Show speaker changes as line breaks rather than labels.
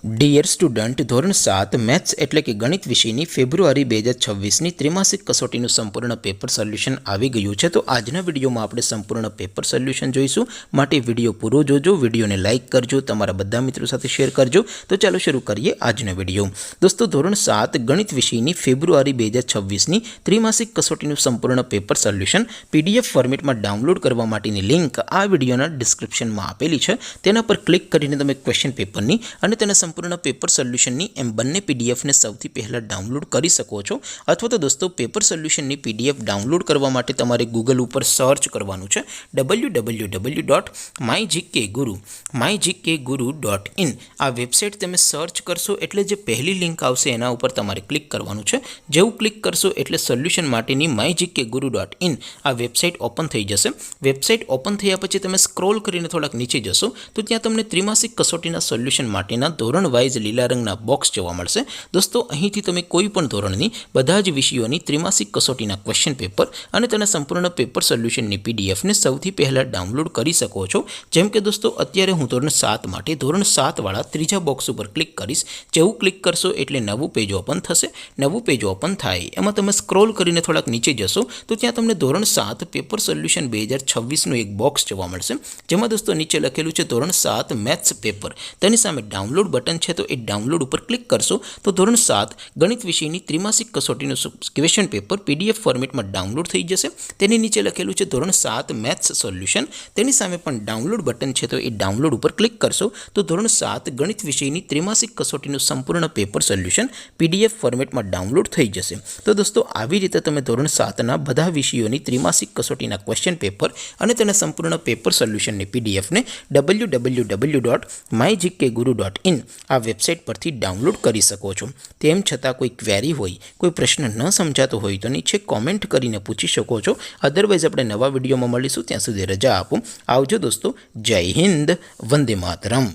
Dear student, ધોરણ 7 maths એટલે કે ગણિત વિષયની ફેબ્રુઆરી 2026ની ત્રિમાસિક કસોટીનું સંપૂર્ણ પેપર સોલ્યુશન આવી ગયું છે। તો આજના વિડીયોમાં આપણે સંપૂર્ણ પેપર સોલ્યુશન જોઈશું। માટે વિડીયો પૂરો જોજો, વિડીયોને લાઇક કરજો, તમારા બધા મિત્રો સાથે શેર કરજો। તો ચાલો શરૂ કરીએ આજનો વિડીયો। દોસ્તો, ધોરણ 7 ગણિત વિષયની ફેબ્રુઆરી 2026ની ત્રિમાસિક કસોટીનું સંપૂર્ણ પેપર સોલ્યુશન PDF ફોર્મેટમાં ડાઉનલોડ કરવા માટેની લિંક આ વિડીયોના ડિસ્ક્રિપ્શનમાં આપેલી છે। તેના પર ક્લિક કરીને તમે ક્વેશ્ચન પેપરની અને તેના સંપૂર્ણ પેપર સોલ્યુશનની એમ બંને પીડીએફને સૌથી પહેલાં ડાઉનલોડ કરી શકો છો। અથવા તો દોસ્તો, પેપર સોલ્યુશનની PDF ડાઉનલોડ કરવા માટે તમારે ગૂગલ ઉપર સર્ચ કરવાનું છે www.mygkguru.in। આ વેબસાઇટ તમે સર્ચ કરશો એટલે જે પહેલી લિંક આવશે એના ઉપર તમારે ક્લિક કરવાનું છે। જેવું ક્લિક કરશો એટલે સોલ્યુશન માટેની mygkguru.in આ વેબસાઇટ ઓપન થઈ જશે। વેબસાઇટ ઓપન થયા પછી તમે સ્ક્રોલ કરીને થોડાક નીચે જશો તો ત્યાં તમને ત્રિમાસિક કસોટીના સોલ્યુશન માટેના ધોરણ વાઇઝ લીલા રંગના બોક્સ જોવા મળશે। દોસ્તો, અહીંથી તમે કોઈ પણ ધોરણની બધા જ વિષયોની ત્રિમાસિક કસોટીના ક્વેશ્ચન પેપર અને તેના સંપૂર્ણ પેપર સોલ્યુશનની પીડીએફને સૌથી પહેલાં ડાઉનલોડ કરી શકો છો। જેમ કે દોસ્તો, અત્યારે હું ધોરણ 7 માટે ધોરણ 7 વાળા ત્રીજા બોક્સ ઉપર ક્લિક કરીશ। જેવું ક્લિક કરશો એટલે નવું પેજ ઓપન થશે। નવું પેજ ઓપન થાય એમાં તમે સ્ક્રોલ કરીને થોડાક નીચે જશો તો ત્યાં તમને ધોરણ 7 પેપર સોલ્યુશન 2026નું એક બોક્સ જોવા મળશે। જેમાં દોસ્તો નીચે લખેલું છે ધોરણ 7 મેથ્સ પેપર। તેની સામે ડાઉનલોડ બટન છે તો એ ડાઉનલોડ ઉપર ક્લિક કરશો તો ધોરણ 7 ગણિત વિષયની ત્રિમાસિક કસોટીનું ક્વેશ્ચન પેપર PDF ફોર્મેટમાં ડાઉનલોડ થઈ જશે। તેની નીચે લખેલું છે ધોરણ 7 મેથ્સ સોલ્યુશન। તેની સામે પણ ડાઉનલોડ બટન છે તો એ ડાઉનલોડ ઉપર ક્લિક કરશો તો ધોરણ 7 ગણિત વિષયની ત્રિમાસિક કસોટીનું સંપૂર્ણ પેપર સોલ્યુશન PDF ફોર્મેટમાં ડાઉનલોડ થઈ જશે। તો દોસ્તો, આવી રીતે તમે ધોરણ 7ના બધા વિષયોની ત્રિમાસિક કસોટીના ક્વેશ્ચન પેપર અને તેના સંપૂર્ણ પેપર સોલ્યુશનની PDFને www.mygkguru.in આ વેબસાઇટ પરથી ડાઉનલોડ કરી શકો છો। તેમ છતાં કોઈ ક્વેરી હોય, કોઈ પ્રશ્ન ન સમજાતો હોય તો નીચે કોમેન્ટ કરીને પૂછી શકો છો। અધરવાઇઝ આપણે નવા વિડીયોમાં મળીશું, ત્યાં સુધી રજા આપો। આવજો દોસ્તો, જય હિન્દ, વંદે માતરમ।